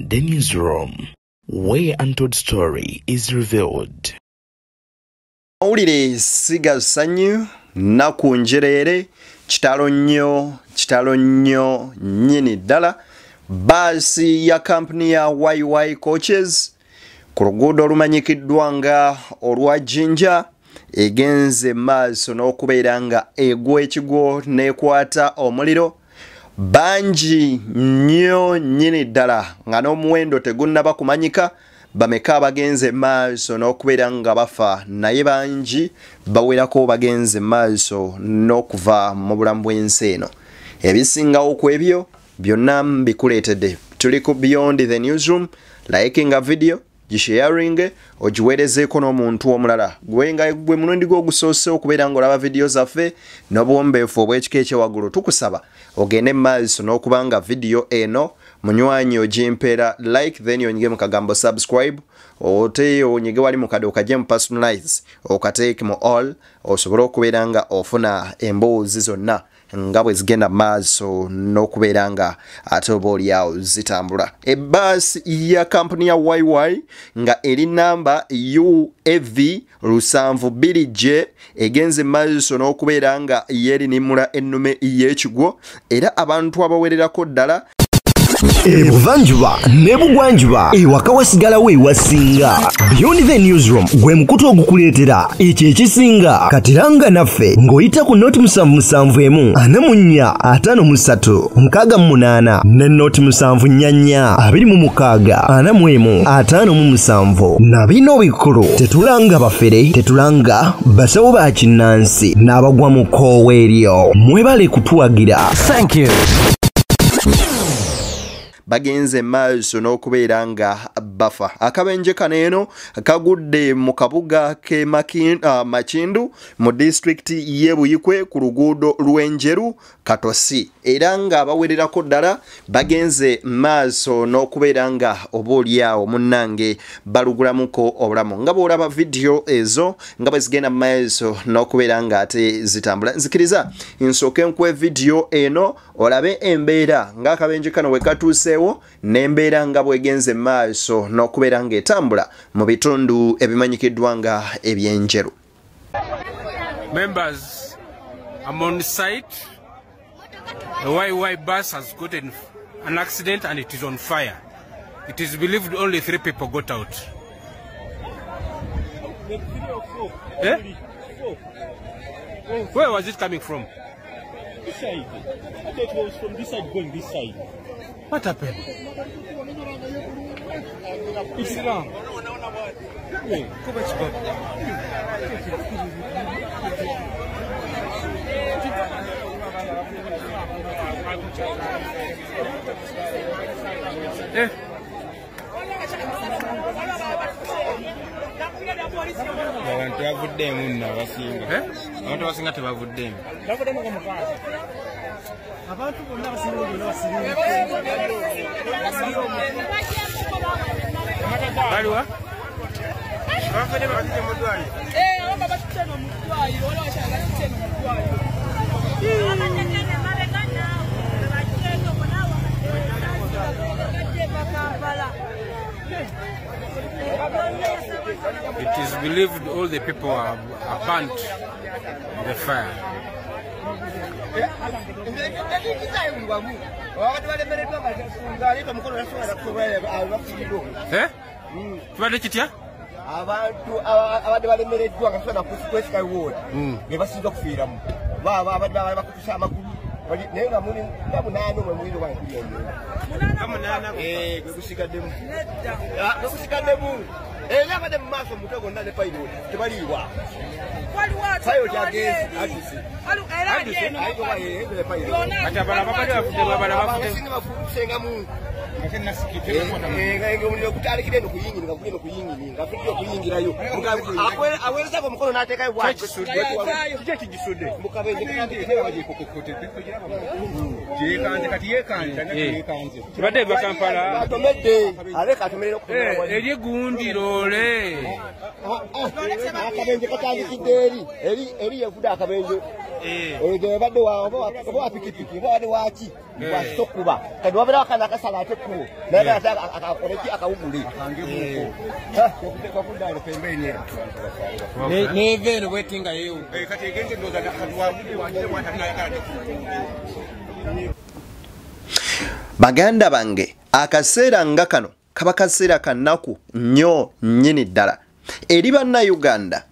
The Newsroom, where untold story is revealed. Owulire siga sanyu naku njerere kitalo nnyo nyini ddala baasi ya kampuni ya YY Coaches ku luguudo olumanyikiddwa nga olwa Jinja egenze maaso n'okubeera nga egwa ekigwo n'ekwata omuliro bangi nnyo nyini ddala nga n'omuwendo tegunnaba kumanyika bameka abagenze maaso n'okubeera nga bafa naye bangi bawerako bagenze maaso n'okuva mu bulamu bw'ensi eno. Ebisingawo ku ebyo byonna mbikuleetedde. Tuli ku Beyond the Newsroom, likinga video, gisharinge, ogiweerezeeko n'omuntu omulala. Gwe mulundi gwo ogusoose okubeera ng'olaba video zaffe n'obuwombeefu obw'ekika ekyewaggulu tukusaba ogende maaso n'okuba nga video eno munywanyi ogimpeera like then onyige mu kagambo subscribe ote onyige wali mu kado kaje mu personalize okateeke mu all osobola okubeera nga ofuna emboozi zonna nga bwe zigenda maaso n'okubeera nga ate oba oliawo zitambula. Ebbaasi ya kampuni ya YY nga eri namba UAV 72J egenze maaso n'okubeera nga yeerinimula ennume y'ekigwo era abantu abawererako ddala Ebuvanjuba nebugwanjuba ewaka wasigalawo ewasinga. Beyond the Newsroom gwe mukutu ogukuleetera ekyo ekisinga katiranga naffe ng'oyita ku noti 771 44 53 ne noti 744 26 41 na bino bikulu tetulanga bafere tetulanga basawo ba kinnansi n'abagwa mu koowa eryo mwebale kutuwagira. Thank you. bagenze maaso n'okubeera nga bafa. Akabenje kaneeno kagudde mu kabuga ke Makindu mu district y'e Buyikwe ku luguudo lw'Enjeru Katosi era nga bawererako ddala bagenze maaso n'okubeera nga oboolyawo munnange balugulamuko obulamu. Nga bw'olaba video ezo nga bwe zigenda maaso n'okubeera nga ate zitambula. Nzikiriza nsooke nkuwe video eno olabe embeera ng'akabenje kano we katuuseewo n'embeera nga bwegenze maaso n'okubeera nga etambula mu bitundu ebimanyikiddwa nga eby'Enjeru. Members, I'm on site. The YY bus has gotten an accident and it is on fire. It is believed only 3 people got out. Eh? Where was it coming from? This side. I thought it was from this side going this side. What happened? It's wrong. Go back. Eh? Abantu bavuddemu nno abasinga. Abantu abasinga tebavuddemu. Abantu bonna abasinga Baliwa? Abafede batite mu ddwaliro. Abamba batite mu ddwaliro, waliwo akyala batite mu ddwaliro. It is believed all the people are burnt in the fire. Eh? Tubadde kitya? Abantu abadde balemereddwa nga tusobola kwesika ward ne basinga kufiiramu abadde bakutusa amakulu naye nga muli nga munaana omwe muliro gwe gusigaddemu era abadde mu maaso omutwe gonna ne payiroti tebaliibwa payiroti agenzi bafusengamu okutandikira eno kuyingira nga kuyingira nga fudde okuyingirayo aweerezako omukono n'ateekayo bwakiki ekigisudde Tubadde eva Kampala. atomedde aleka atomerera Eri egundiro le. akabenje katandikidde eri yevuda akabenje ege badde wa pikipiki badde waki wa sokuba kadi wabera kana akasala atekuo naye akakoleki akawuguli akangebuko kwa kudale pembeni ne vene wetinga yeyo kati egende ndoza katwabudi wanje watana baganda bange akaseera nga kano kaba kaseera kanaku nnyo nnyini ddala eri bannayuganda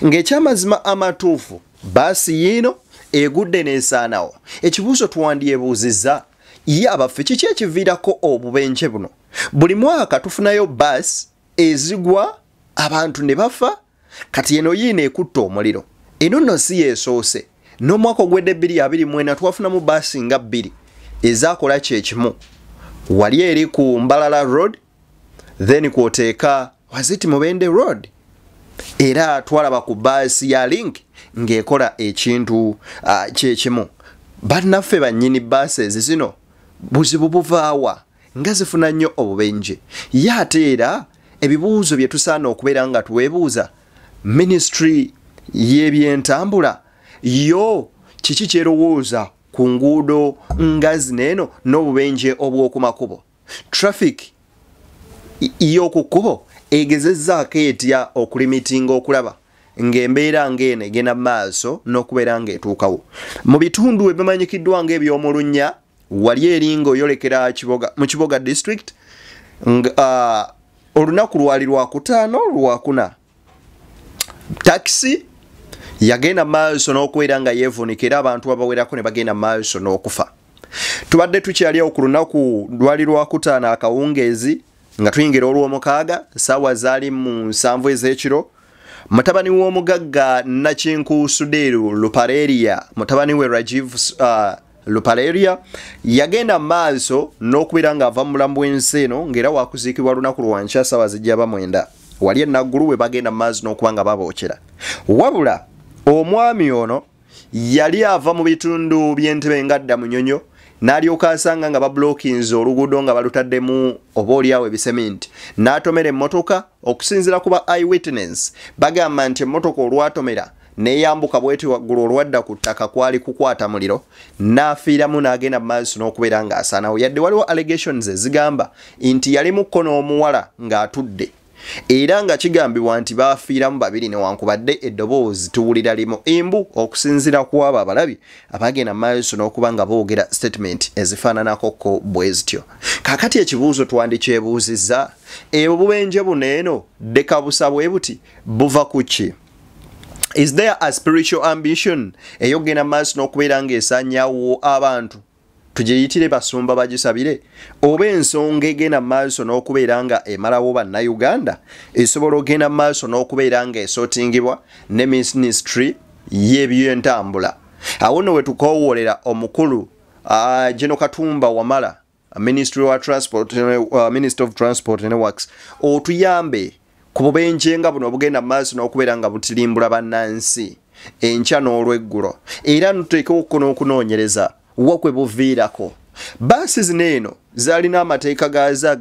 ng'ekyamazima amatuufu baasi yiino egudde n'esaanawo ekibuuzo twandyebuuzizza ye abaffe kiki ekiviirako obubenje buno buli mwaka tufunayo baasi ezigwa abantu ne bafa kati eno yiino ekutta omuliro eno nno si yeesoose n'omwaka ogwedde 2024 twafunamu baasi nga 2 ezaakola kyekimu wali eri ku Mbalala Road then kwoteeka waziti Mubende Road era twalaba ku baasi ya Link ng'ekola ekintu kyekimu bannaffe bannyini baasi zino buzibu buvaawa nga zifuna nnyo obubenje ye ate era ebibuuzo bye tusaana okubeera nga tuweebuuza ministry y'ebyentambula yo kiki kyerowooza ku nguudo nga zineeno n'obubenje obw'okumakubo traffic y'oku kkubo egezezzaako etya okulimitinga okulaba ng'embeera ng'eno egenda maaso n'okubeera ng'etuukawo mu bitundu ebimanyikiddwa ng'eby'omulunnya wali eri ng'oyolekera mu Kiboga district olunaku lwali lwakutaano lwakuna taxi yagenda maaso n'okubeera nga yeevuunikira abantu abawerako ne bagenda maaso n'okufa tubadde tukyaliawo ku lunaku lwali lwakutaano akawungeezi nga tuyingira olw'omukaaga ssaawa zaali mu 7 ez'ekiro mutabani w'omugagga Nakinku Suderu Lupareria mutabani we Rajiv Lupareria yagenda maaso n'okubeera ng'ava mu mulamu bw'ensi eno ng'era waakuziikibwa lunaku lwankya ssaawa zijja ba 9 wali enaggulu we bagenda maaso n'okuba nga babookera wabula omwami ono yali ava mu bitundu by'Entebbe ngadda Munyonyo n'alyoka asanga nga bablokinze oluguudo nga balutaddemu oba oliawo ebiseminti n'atomera emmotoka okusinziira ku ba eyewitness bagamba nti emmotoka olwatomera n'eyambuka bweti waggulu olwadda ku ttaka kwali kukwata muliro n'afiiramu n'agenda mu maaso n'okubeera ng'asaanawo yadde waliwo allegations ezigamba nti yali mu kkono omuwala ng'atudde era nga kigambibwa nti baafiiramu 2 newankubadde eddoboozi tuwulira limu embu okusinziira ku abo abalabi abagenda maaso n'okuba nga boogera statement ezifaananako bwe zityo kaakati ekibuuzo twandikyebuuzizza obubenje buno eno dekabusa bwe buti buva ku ki is there a spiritual ambition eyogenda maaso n'okubeera ng'esaanyaawo abantu tugiyitire basumba bagisabire oba ensonga egenda maaso n'okubeera nga emalawo bannayuganda esobola ogenda maaso n'okubeera nga esootingibwa ne ministry y'ebyentambula awo nno we tukoowolera omukulu Geno Katumba Wamala Ministry of Transport and Works otuyambe ku bubenje nga buno obugenda maaso n'okubeera nga butilimbula bannansi enkya n'olweggulo era nuteekewo okunoonyereza wakwe buviirako baasi zineeno zalina amateeka gaza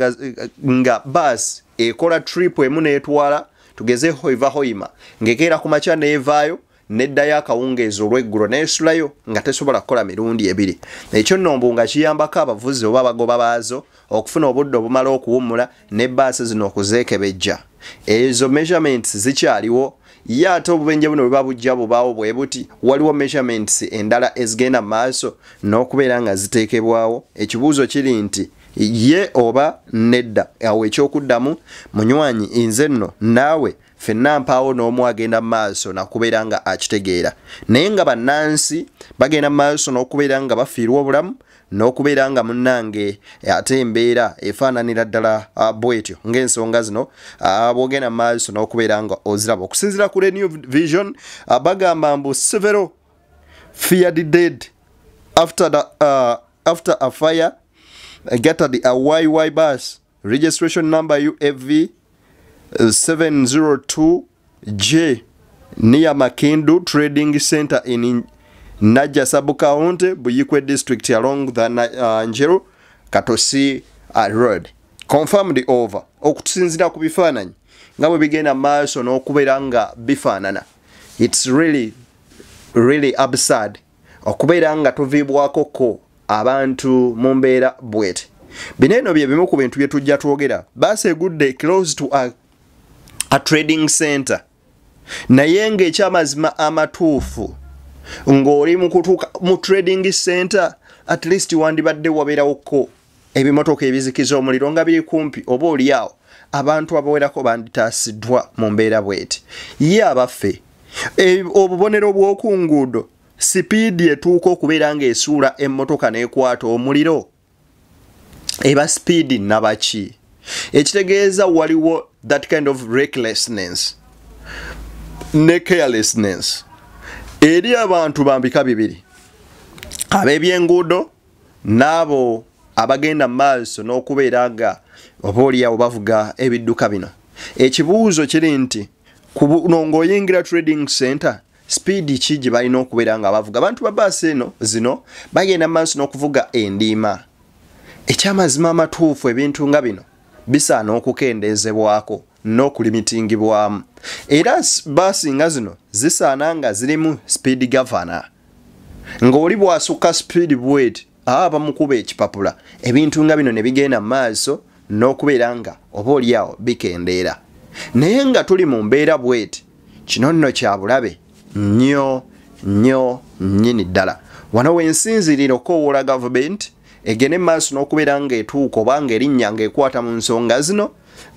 nga baasi ekola trip emu n'etwala tugeze Hoima ng'ekeera ku makya n'evaayo neddayo akawungeezi olw'eggulo n'esulayo nga tesobola kukola mirundi 2 ekyo nno mbu nga kiyambako abavuzi oba abagoba baazo okufuna obudde obumala okuwummula ne baasi zino okuzeekebejja ezo measurements zikyaliwo ye ate obubenje buno bwe babujja bubaawo bwe buti waliwo measurements endala ezigenda maaso n'okubeera nga ziteekebwawo ekibuuzo kiri nti ye oba nedda awo ekyokuddamu munywanyi nze nno naawe ffenna mpaawo n'omu agenda maaso nakubeera nga akitegeera naye nga bannansi bagenda maaso n'okubeera nga bafiirwa obulamu n'okubeera nga munnange ate embeera efaananira ddala bwetyo ng'ensonga zino bwogenda maaso n'okubeera nga oziraba okusinziira ku New Vision bagamba mbu several feared dead after a fire gutted a YY bus registration number UFV 702J near Makindu Trading Center in Naja Sub-County, Buyikwe District along the Njeru Katosi Road. Confirmed over. Okusinzira ku bifaananyi nga bwe bigenda maaso n'okubeera nga bifaanana. It's really absurd okubeera nga tuviibwako ko abantu mu mbeera bwete. Bino eno bye bimu ku bintu bye tujja twogera. Baasi egudde close to a trading center. Naye ng'ekyamazima amatuufu ng'oli mu kutuuka mu trading center, at least wandibadde wabeerawo ko ebimotoka ebizikiza omuliro nga biri kumpi, oba oliawo abantu abawerako banditaasiddwa mu mbeera bweti. Ye abaffe obubonero bw'oku nguudo, sipiidi etuuka okubeera ng'esuula emmotoka n'ekwata omuliro, eba sipiidi nabaki? Ekitegeeza waliwo that kind of recklessness ne carelessness eri abantu bambika bibiri, ab'ebyenguudo n'abo abagenda maaso n'okubeera nga oba oliawo bavuga ebidduka bino. Ekibuuzo kiri nti ng'oyingira trading center, speedi ki gye balina okubeera nga bavuga? Abantu ba baasi eno zino bagenda maaso n'okuvuga endiima. Ekyamazima amatuufu ebintu nga bino bisaana okukendeezebwako n'okulimitingibwamu. Era baasi nga zino zisaana nga zirimu speed governor. Ng'oli bw'asukka speed bweti bamukuba ekipapula, ebintu nga bino ne bigenda maaso n'okubeera nga oba oliawo bikendeera. Naye nga tuli mu mbeera bweti, kino nno kya bulabe nnyo nnyini ddala. Wano wensinzirira okowoola gavumenti egende maaso n'okubeera ng'etuuka oba ng'erinnya ng'ekwata mu nsonga zino,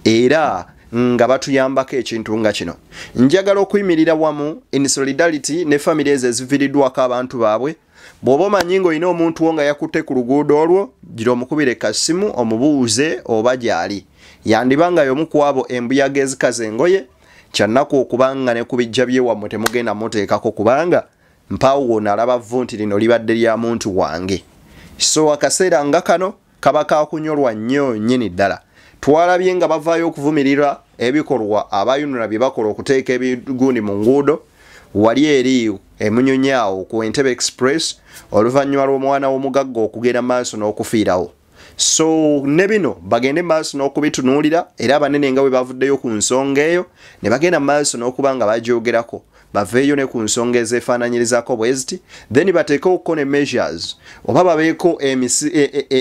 era nga batuyambako ekintu nga kino. Njagala okuyimirira wamu in solidarity ne families eziviiriddwako abantu baabwe. Bw'oba omanyi ng'olina omuntu wo nga yakutte ku luguudo olwo, gira omukubire kasimu omubuuze oba gy'ali. Yandiba nga y'omu ku abo embuyaga ezikaza engoye, kyannaku okubanga ne ku bijja by'ewammwe temugenda muteekako, kubanga mpaawo wona alaba vvu nti lino libadde lya muntu wange. So akaseera nga kano kaba kakunyolwa nnyo nnyini ddala. Twalabye nga bavaayo okuvumirira ebikolwa abayunula bye bakola okuteeka ebigundi mu nguudo. Wali eri emunyonyaawo ku Entebbe Express oluvannyuma lw'omwana w'omugagga okugenda maaso n'okufiirawo. So ne bino bagende maaso n'okubitunuulira, era abanene nga bwe bavuddeyo ku nsonga eyo ne bagenda maaso n'okuba nga bagyogerako, baveeyo ne ku nsonga ezeefaananyirizako bwe ziti, then bateekeko ne measures oba babeeko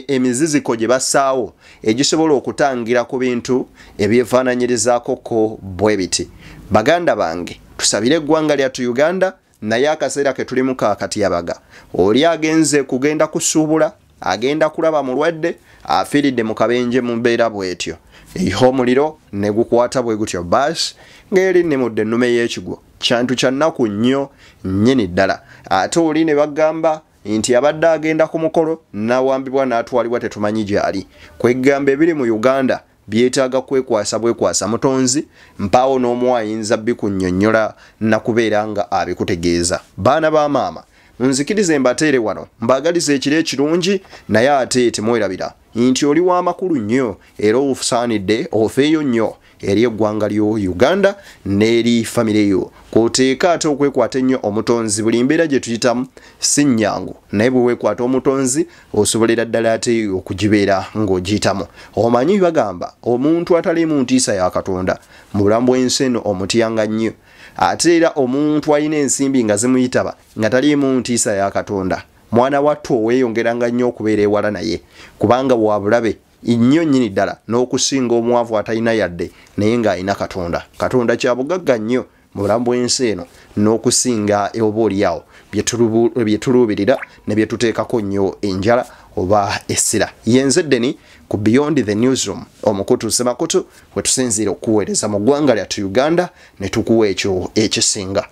emiziziko gye bassaawo egisobola okutangira ku bintu ebyefaananyirizaako ko bwe biti. Baganda bange, tusabire eggwanga lyattu Uganda, naye akaseera ke tulimu kaakatyabaga. Oli agenze kugenda kusuubula, agenda kulaba mulwadde, afiiridde mu kabenje mu mbeera bwetyo. Eyiho omuliro ne gukwata bwe gutyo baasi ng'eri nnimudde ennume y'ekigwo. Kyantu kya nnaku nnyo nnyini ddala. Ate oli ne bagamba nti abadde agenda ku mukolo n'awambibwa n'atwalibwa tetumanyi gy'ali. Kwegamba ebiri mu Uganda byetaaga bwekwasa mutonzi, mpaawo n'omu ayinza bikunnyonnyola na kubeera nga abikutegeeza. Baana ba maama, munzikirize mbateere wano mbaagaliza ekiro ekirungi, naye ate temwerabira nti oli w'amakulu nnyo era osaanidde ofeeyo nnyo eri eggwanga lyo Uganda n'eri famire yo. Kwoteeka ate okwekwata ennyo omutonzi. Buli mbeera gye tuyitamu si nnyangu, naye bwe weekwata omutonzi osobolera ddala ate okugibeera ng'ogiyitamu. Omanyi bagamba omuntu ataliimu ntiisa ya Katonda mu bulamu bw'ensi eno omutyanga nnyo. Ate era omuntu alina ensimbi nga zimuyitaba nga taliimu ntiisa ya Katonda, mwana wattu oweeyongeranga nnyo okubeera ewala naye, kubanga wa bulabe nnyo nnyini ddala n'okusinga omwavu atalina yadde naye ng'alina Katonda. Katonda kya bugagga nnyo mu bulamu bw'ensi eno n'okusinga oba oliawo bye tuluubirira ne bye tuteekako nnyo enjala oba essira. Yenze Deni ku Beyond the Newsroom, omukutu Semakutu, we tusinziira okuweereza mu ggwanga lyattu Uganda ne tukuwa ekyo ekisinga.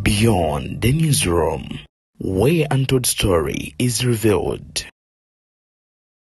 Beyond the Newsroom, where untold story is revealed.